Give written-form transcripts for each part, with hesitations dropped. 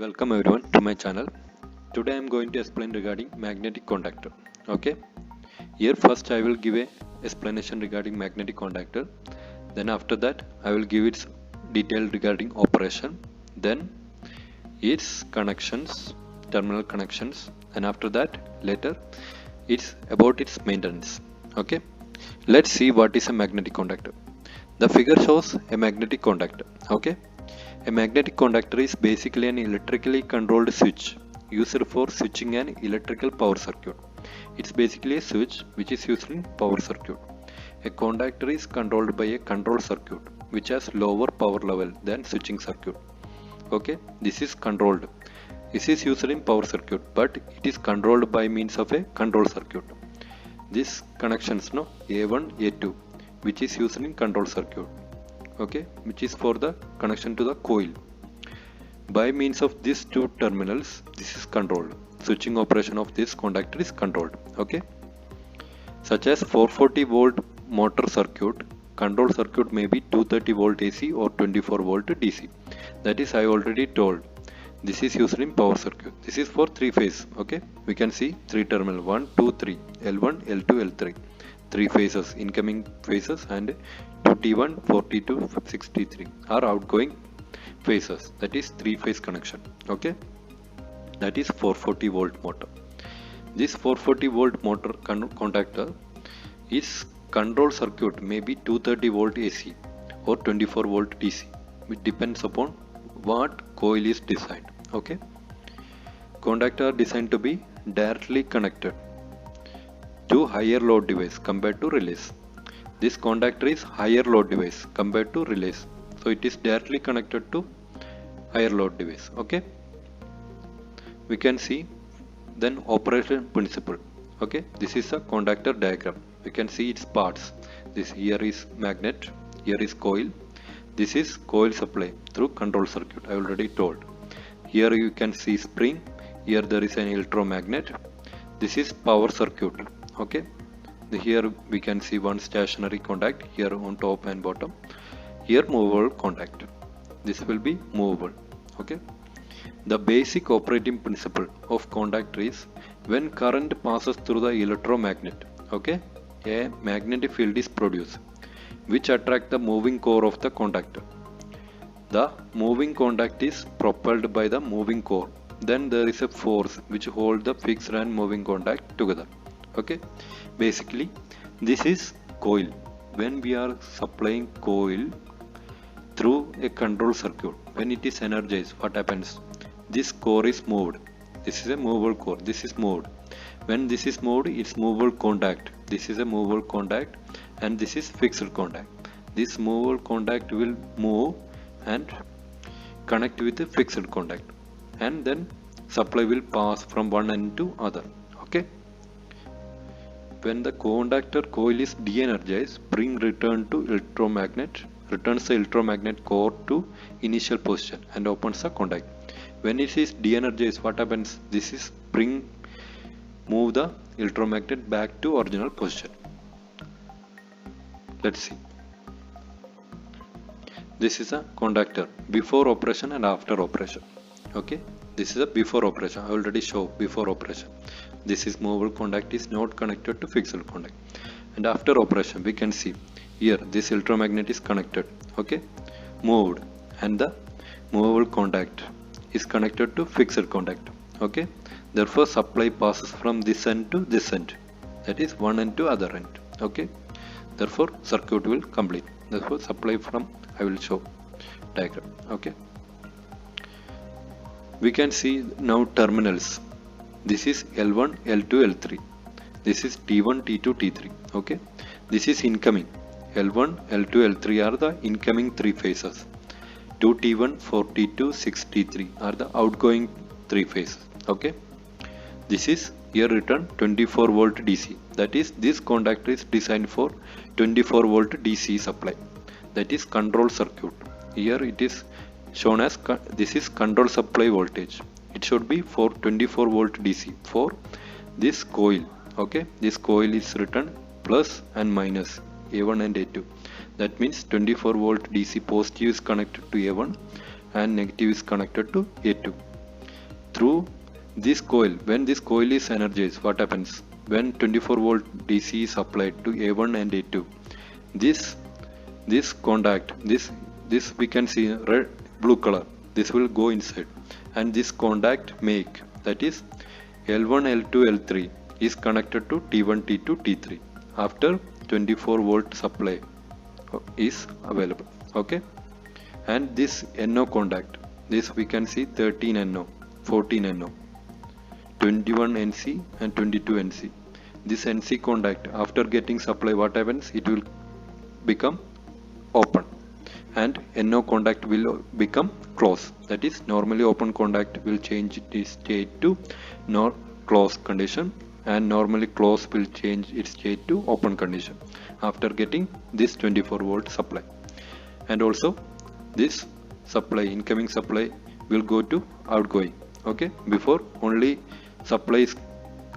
Welcome everyone to my channel. Today I am going to explain regarding magnetic contactor. Okay. Here first I will give a explanation regarding magnetic contactor. Then after that I will give its detail regarding operation. Then its connections, terminal connections. And after that later it's about its maintenance. Okay. Let's see what is a magnetic contactor. The figure shows a magnetic contactor. Okay. A magnetic contactor is basically an electrically controlled switch used for switching an electrical power circuit. It's basically a switch which is used in power circuit. A contactor is controlled by a control circuit which has lower power level than switching circuit. Okay, this is controlled. This is used in power circuit, but it is controlled by means of a control circuit. This connections no A1, A2, which is used in control circuit. Okay, which is for the connection to the coil. By means of these two terminals, this is controlled. Switching operation of this contactor is controlled. Okay, such as 440 volt motor circuit, control circuit may be 230 volt AC or 24 volt DC. That is I already told. This is used in power circuit. This is for three phase. Okay, we can see three terminal 1, 2, 3, L1, L2, L3. Three phases, incoming phases, and 2T1, 42, 63 are outgoing phases. That is three phase connection. Okay, that is 440 volt motor. This 440 volt motor contactor is control circuit may be 230 volt AC or 24 volt DC. It depends upon what coil is designed. Okay, contactor are designed to be directly connected to higher load device compared to relays. This contactor is higher load device compared to relays. So it is directly connected to higher load device. Okay. We can see then operation principle. Okay. This is a contactor diagram. We can see its parts. This here is magnet. Here is coil. This is coil supply through control circuit. I already told. Here you can see spring. Here there is an electromagnet. This is power circuit. Okay, here we can see one stationary contact here on top and bottom. Here movable contact. This will be movable. Okay, the basic operating principle of contactor is when current passes through the electromagnet. Okay, a magnetic field is produced which attract the moving core of the contactor. The moving contact is propelled by the moving core. Then there is a force which hold the fixed and moving contact together. Okay, basically this is coil. When we are supplying coil through a control circuit, when it is energized, what happens? This core is moved. This is a movable core. This is moved. When this is moved, it's movable contact. This is a movable contact and this is fixed contact. This movable contact will move and connect with the fixed contact, and then supply will pass from one end to other. Okay. When the contactor coil is de-energized, spring returns the electromagnet core to initial position and opens the contact. When it is de-energized, what happens? This is spring move the electromagnet back to original position. Let's see. This is a contactor before operation and after operation. Okay, this is a before operation. I already showed before operation. This is movable contact is not connected to fixed contact. And after operation we can see here this electromagnet is connected. Okay, moved, and the movable contact is connected to fixed contact. Okay, therefore supply passes from this end to this end. That is one end to other end. Okay, therefore circuit will complete. Therefore supply from, I will show diagram. Okay, we can see now terminals. This is L1, L2, L3. This is T1, T2, T3. Okay, this is incoming. L1, L2, L3 are the incoming three phases. 2T1, 4T2, 6T3 are the outgoing three phases. Okay, this is here written 24 volt DC. That is, this contactor is designed for 24 volt DC supply. That is control circuit. Here it is shown as this is control supply voltage. It should be for 24 volt DC for this coil. Okay, this coil is written plus and minus A1 and A2. That means 24 volt DC positive is connected to A1 and negative is connected to A2. through this coil. When this coil is energized, what happens? When 24 volt DC is applied to A1 and A2, this contact, this we can see red blue color, this will go inside, and this contact make, that is L1, L2, L3 is connected to T1, T2, T3 after 24 volt supply is available. Okay, and this NO contact, this we can see 13 NO, 14 NO, 21 NC and 22 NC. This NC contact, after getting supply, what happens? It will become open, and NO contact will become close. That is, normally open contact will change its state to close condition, and normally close will change its state to open condition after getting this 24 volt supply. And also this supply, incoming supply, will go to outgoing. Okay, before only supply is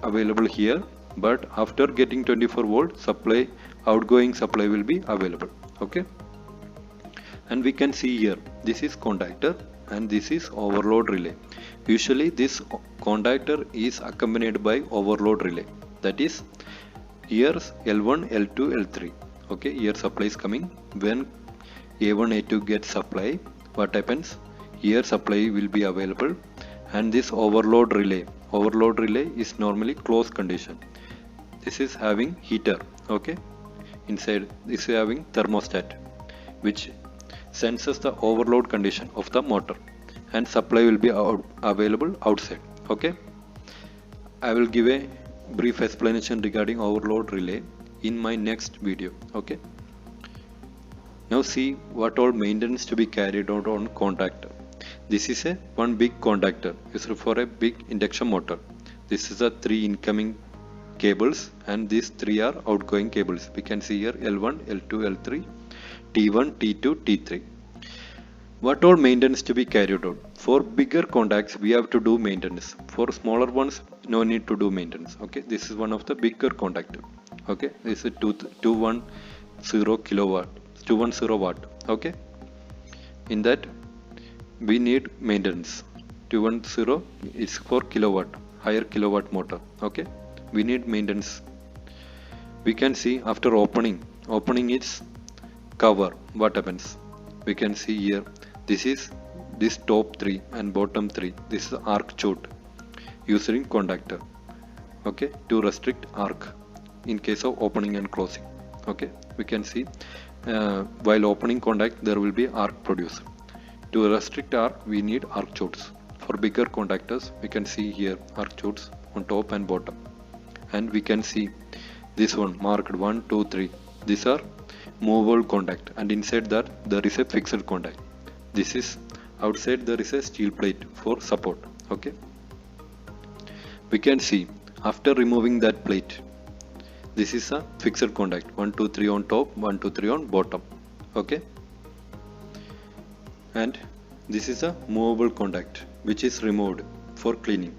available here, but after getting 24 volt supply, outgoing supply will be available. Okay, and we can see here, this is contactor and this is overload relay. Usually this contactor is accompanied by overload relay, that is here L1, L2, L3. Okay, here supply is coming. When A1, A2 gets supply, what happens? Here supply will be available, and this overload relay is normally closed condition. This is having heater. Okay, inside this is having thermostat, which senses the overload condition of the motor, and supply will be available outside. Okay, I will give a brief explanation regarding overload relay in my next video. Okay, now see what all maintenance to be carried out on contactor. This is one big contactor used for a big induction motor. This is the 3 incoming cables, and these 3 are outgoing cables. We can see here L1, L2, L3, T1, T2, T3. What all maintenance to be carried out? For bigger contacts we have to do maintenance. For smaller ones, no need to do maintenance. Okay, this is one of the bigger contactor. Okay, this is 210 kilowatt, 210 watt. Okay, in that we need maintenance. 210 is for kilowatt, higher kilowatt motor. Okay, we need maintenance. We can see after opening its cover, what happens? We can see here, this is this top 3 and bottom 3. This is arc chute using contactor. Okay, to restrict arc in case of opening and closing. Okay, we can see while opening contact there will be arc produced. To restrict arc we need arc chutes. For bigger contactors we can see here arc chutes on top and bottom, and we can see this one marked 1, 2, 3. These are movable contact, and inside that there is a fixed contact. This is outside, there is a steel plate for support. Okay, we can see after removing that plate, this is a fixed contact, 1, 2, 3 on top, 1, 2, 3 on bottom. Okay, and this is a movable contact which is removed for cleaning.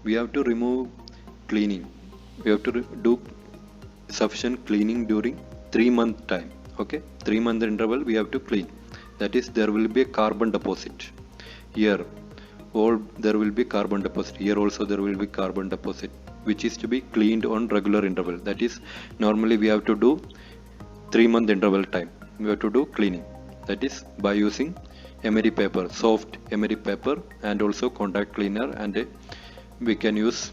We have to remove cleaning, we have to do sufficient cleaning during 3-month time. Okay, 3-month interval we have to clean. That is, there will be a carbon deposit here, or there will be carbon deposit here also. There will be carbon deposit which is to be cleaned on regular interval. That is, normally we have to do 3-month interval time. We have to do cleaning. That is by using emery paper, soft emery paper, and also contact cleaner, and we can use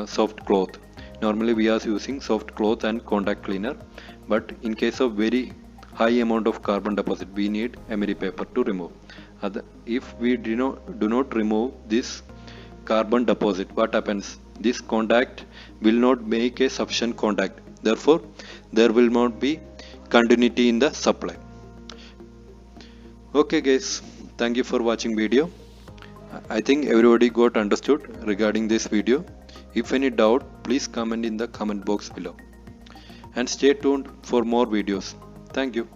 soft cloth. Normally we are using soft cloth and contact cleaner, but in case of very high amount of carbon deposit we need emery paper to remove. If we do not remove this carbon deposit, what happens? This contact will not make a sufficient contact, therefore there will not be continuity in the supply. Okay guys, thank you for watching video. I think everybody got understood regarding this video. If any doubt, please comment in the comment box below, and stay tuned for more videos. Thank you.